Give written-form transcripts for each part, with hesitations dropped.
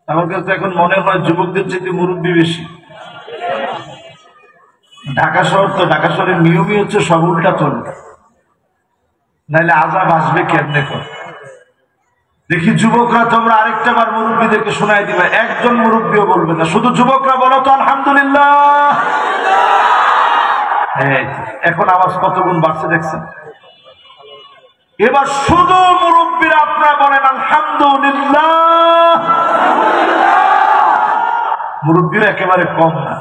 আমার কাছে এখন মনে হয় যুবকদের চেয়ে মুরব্বী বেশি। ঢাকা শহর তো, ঢাকা শহরের নিয়মই হচ্ছে সব উল্টা চলবে, নাইলে আজাব আসবে কেমনে করে। দেখি যুবকরা তোমরা আরেকটা বার মুরব্বীদেরকে শোনাই দিবে, একজন মুরব্বীও বলবে না, শুধু যুবকরা বলো তো আলহামদুলিল্লাহ। এখন আওয়াজ কত গুণ বাড়ছে দেখছেন। এবার শুধু মুরব্বীরা আপনারা বলেন আলহামদুলিল্লাহ। মুরব্বীরা একেবারে কম না।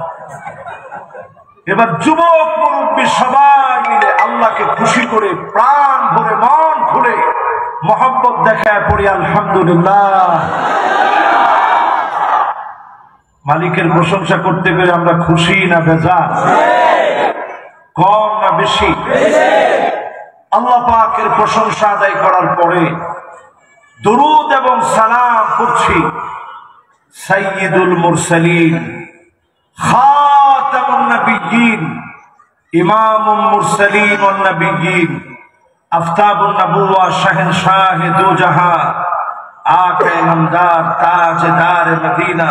এবার যুবক মুরব্বী সবাই মিলে আল্লাহকে খুশি করে প্রাণ ভরে মন খুলে মহব্বত দেখায় পড়ি আলহামদুলিল্লাহ। মালিকের প্রশংসা করতে পেরে আমরা খুশি না বেজার? কম না বেশি? আল্লাহ পাকের প্রশংসা আদায় করার পরে দরুদ এবং সালাম করছি সাইয়্যিদুল মুরসালিন, খাতামুন নবিয়্যিন, ইমামুল মুরসালিন ওয়ান নবিয়্যিন, আফতাবুন নবুওয়া, শাহেনশাহে দু জাহান, আকে নামদার, তাজদারে মদিনা।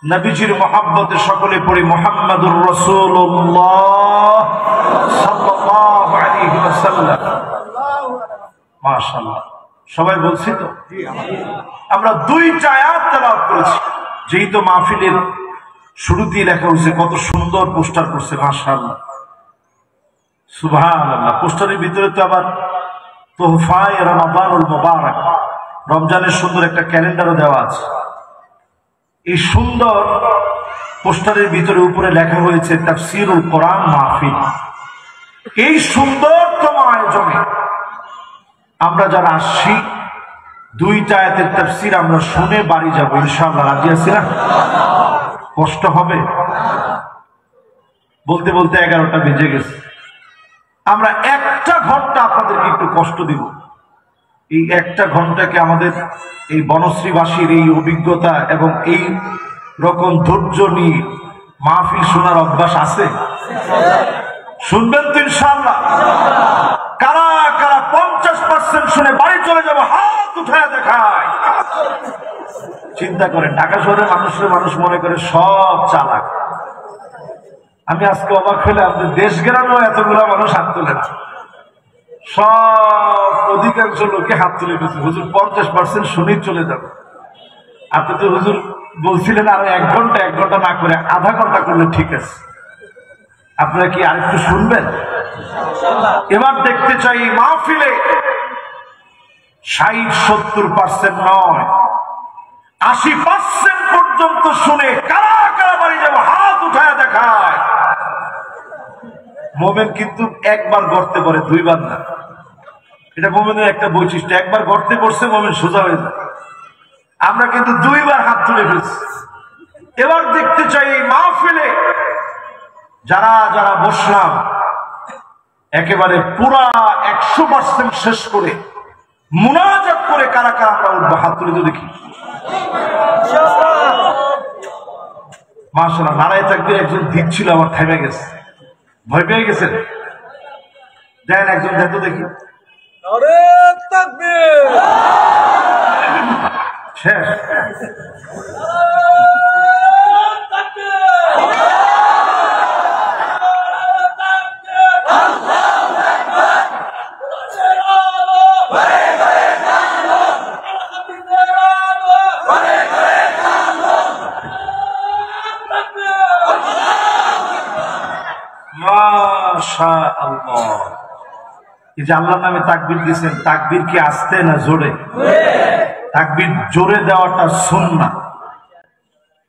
নবীজির মহব্বতে সকলে পড়ি মুহাম্মাদুর রাসূলুল্লাহ সাল্লাল্লাহু আলাইহি ওয়াসাল্লাম। মাশাআল্লাহ, সবাই বলছি তো? আমরা দুইটা আয়াত তেলাওয়াত করেছি, যেই তো মাহফিলের শুরুতেই লেখা হয়েছে, কত সুন্দর পোস্টার করছে মাশাআল্লাহ, সুবহানাল্লাহ। পোস্টারের ভিতরে তো আবার তোহফায়ে রমাদানুল মুবারক, রমজানের সুন্দর একটা ক্যালেন্ডারও দেওয়া আছে। এই সুন্দর পোস্টারের ভিতরে উপরে লেখা হয়েছে তাফসীরুল কোরআন মাহফিল। এই সুন্দরতম আয়োজনে আমরা যারা আসছি, দুইটা আয়াতের তাফসীর আমরা শুনে বাড়ি যাব ইনশাআল্লাহ। রাজি আছি না? কষ্ট হবে? বলতে বলতে 11টা বেজে গেছে। আমরা একটা ঘন্টা আপনাদেরকে একটু কষ্ট দিব। এই একটা ঘন্টাকে আমাদের এই বনশ্রীবাসীর এই অভিজ্ঞতা এবং এই রকম ধৈর্য নিয়ে মাহফিল শোনার অভ্যাস আছে? শুনবেন তো ইনশাআল্লাহ? কারা কারা 50% শুনে বাড়ি চলে যাবো হাত উঠায় দেখায়। চিন্তা করেন, ঢাকা শহরের মানুষ মনে করে সব চালাক। আমি আজকে অবাক হলে, আপনাদের দেশ গ্রামেও এতগুলো মানুষ হাত তোলে না, সব অধিকাংশ লোকে হাত তুলে গেছে। হুজুর 50% শুনেই চলে যাবে। আপনি তো হুজুর বলছিলেন আরো 1 ঘন্টা না করে আধা ঘন্টা করলে ঠিক আছে। আপনারা কি আরেকটু শুনবেন? এবার দেখতে চাই মাহফিলে 60-70% নয়, 80% পর্যন্ত শুনে কারা কারা বাড়ি যাবো হাত উঠায় দেখায়। মোমেন কিন্তু একবার গর্তে পড়ে, 2 বার না। এটা মোমেনের একটা বৈশিষ্ট্য, একবার গর্তে পড়ছে মোমেন সোজা হয়ে যায়। আমরা কিন্তু 2 বার হাত তুলে ফেলছি। এবার দেখতে চাই এই মাহফিলে যারা যারা বসলাম, একেবারে পুরা 100% শেষ করে মুনাজাত করে কারা কারা আমরা উঠবো, হাত তুলে তো দেখি। মাশাআল্লাহ, নারায়ে তাকবীর একজন দিচ্ছিল, আবার থেমে গেছে। ভয় পেয়ে গেছেন? দেন একজন, দেন তো দেখি। নারায়ে তাকবীর। শেষ। মাশাআল্লাহ, এই যে আল্লাহর নামে তাকবীর দিয়েছেন, তাকবীর কি আস্তে না জোরে? তাকবীর জোরে দেওয়াটা সুন্নাহ।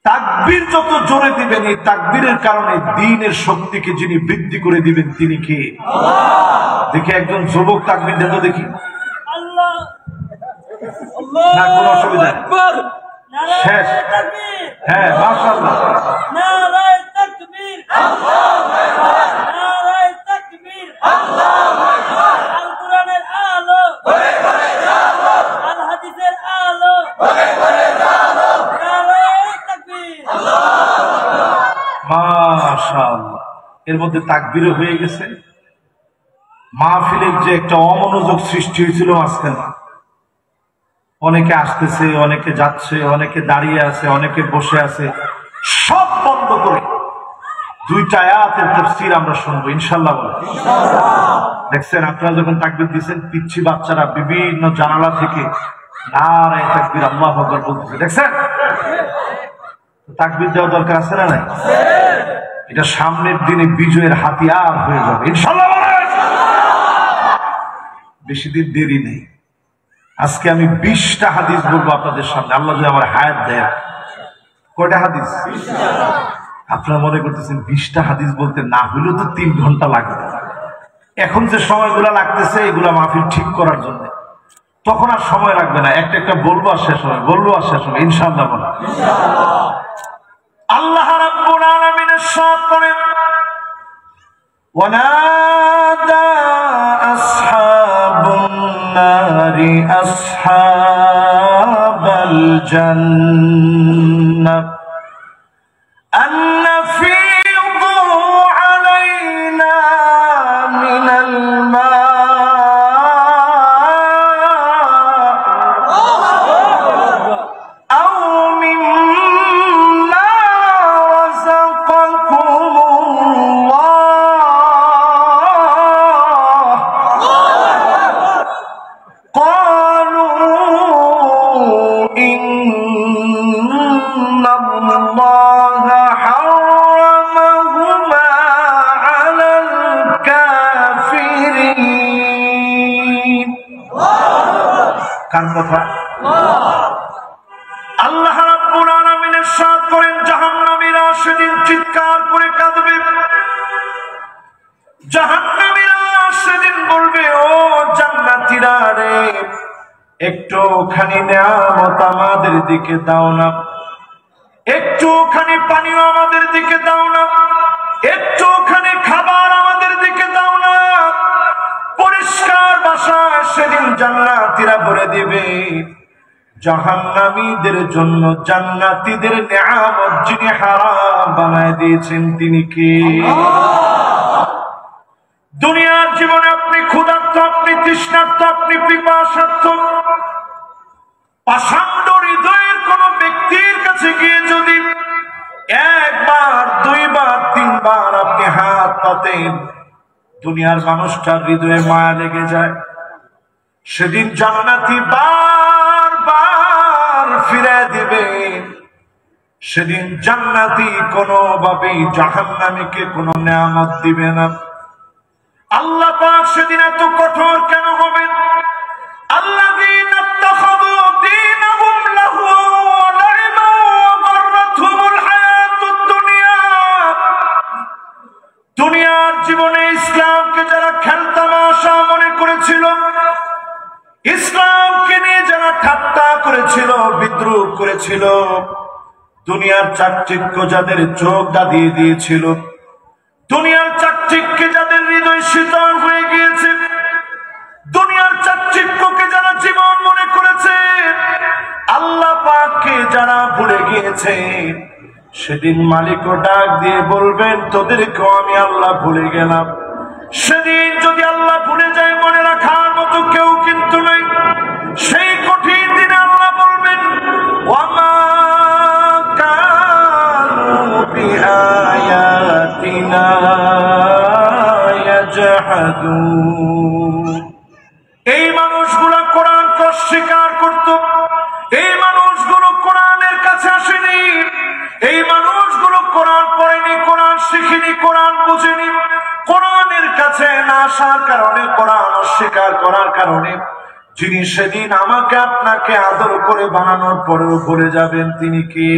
তাকবীর যত জোরে দিবেন, এই তাকবীরের কারণে দ্বীনের শক্তিকে যিনি বৃদ্ধি করে দিবেন তিনি কে? আল্লাহ। দেখি একজন যুবক তাকবীর দেন তো দেখি। আল্লাহ আল্লাহ, না কোনো অসুবিধা নেই। শেষ। হ্যাঁ, মাশাআল্লাহ। নারায়ে তাকবীর, আল্লাহু আকবার। নারায়ে তাকবীর, আল্লাহু আকবার। আল কোরআনের আলো ঘরে ঘরে জ্বালো, আল হাদিসের আলো ঘরে ঘরে জ্বালো। নারায়ে তাকবীর, আল্লাহু আকবার। মাশাআল্লাহ, এর মধ্যে তাকবীরও হয়ে গেছে। মাহফিলের যে একটা অমনোযোগ সৃষ্টি হয়েছিল মাঝখানে, অনেকে আসতেছে, অনেকে যাচ্ছে, অনেকে দাঁড়িয়ে আছে, অনেকে বসে আছে, সব বন্ধ করে দুইটা আয়াতের তাফসীর আমরা শুনবো ইনশাআল্লাহ। দেখছেন আপনারা যখন তাকবীর দিচ্ছেন, পিচ্ছি বাচ্চারা বিভিন্ন জানালা থেকে নারে তাকবীর আল্লাহু আকবার বলতেছে, দেখছেন? তাকবীর দেওয়া দরকার আছে না নাই? এটা সামনের দিনে বিজয়ের হাতিয়ার হয়ে যাবে ইনশাআল্লাহ। বেশি দিন দেরি নেই। আজকে আমি 20টা হাদিস বলবো আপনাদের সামনে, আল্লাহ যদি আমার হায়াত দেয়। কয়টা হাদিস? আপনারা মনে করতেছেন 20টা হাদিস বলতে না হলেও তো 3 ঘন্টা লাগবে। এখন যে সময়গুলা লাগতেছে এগুলা মাহফিল ঠিক করার জন্য, তখন আর সময় লাগবে না। একটা একটা বলবো আর শেষ হবে, বলবো আর শেষ হবে ইনশাআল্লাহ। আল্লাহ রাব্বুল আলামিন ইরশাদ করেন, ওয়ানাদা আসহাবুন নারি আসহাবাল জান্নাহ أن أفيضوا علينا من الماء أو مما رزقكم الله قالوا إن الله حرمهما على الكافرين। কার কথা? আল্লাহ রাব্বুল আলামিন ইরশাদ করেন, জাহান্নামীরা সেদিন চিৎকার করে কাঁদবে। জাহান্নামীরা সেদিন বলবে, ও জান্নাতীরা রে, একটুখানি নিয়ামত আমাদের দিকে দাও না, একটুখানি পানিও আমাদের দিকে দাও না, একটুখানি খাবার আমাদের দিকে দাও না। পরিষ্কার ভাষায় সেদিন জান্নাতীরা বলে দিবে, জাহান্নামীদের জন্য জান্নাতীদের নিয়ামত যিনি হারাম বানায় দিয়েছেন তিনি কে? দুনিয়ার জীবনে আপনি ক্ষুধার্ত, আপনি তৃষ্ণার্ত, আপনি পিপাসার্ত, পাষাণ্ড হৃদয়ের কোন ব্যক্তির কাছে গিয়ে যদি 1 বার 2 বার 3 বার আপনি হাত পাতেন, দুনিয়ার মানুষটার হৃদয়ে মায়া লেগে যায়। সেদিন জান্নাতি বারবার ফিরে দিবে। সেদিন জান্নাতি কোনোভাবেই জাহান্নামীকে কোনো নিয়ামত দিবে না। আল্লাহ পাক সেদিন এত কঠোর কেন হবেন? আল্লাযীনা ইত্তাখাযু দীনাহুম লাহওয়া ওয়া লা'iবা ওয়া গাররাতহুমুল হায়াতুদ দুনিয়া। দুনিয়ার জীবনে ইসলামকে যারা খেলতামাশা মনে করেছিল, ইসলামকে নিয়ে যারা ঠাট্টা করেছিল, বিদ্রুপ করেছিল, দুনিয়ার চাকচিক্য যাদের চোখ দাঁড়িয়ে দিয়েছিল, দুনিয়ার চাকচিক্যে যাদের হৃদয় শীতল হয়ে গিয়েছে, দুনিয়ার চাকচিক্যকে যারা জীবন মনে করেছে, আল্লাহ পাককে যারা ভুলে গিয়েছে, সেদিন মালিকও ডাক দিয়ে বলবেন, তোদেরকেও আমি আল্লাহ ভুলে গেলাম। সেদিন যদি আল্লাহ ভুলে যায়, মনে রাখার মতো কেউ কিন্তু নাই। সেই কঠিন দিনে আল্লাহ বলবেন, ওয়ামা কানু বিআয়াতিনা ইয়াজহাদুন। এই মানুষগুলো কোরআনকে অস্বীকার করত, এই মানুষগুলো কোরআনের কাছে আসেনি, এই মানুষগুলো কোরআন পড়েনি, কোরআন শিখেনি, কোরআন বুঝেনি। কোরআনের কাছে না আসার কারণে, কোরআন অস্বীকার করার কারণে যিনি সেদিন আমাকে আপনাকে আদর করে বানানোর পরেও ভুলে যাবেন তিনি কে?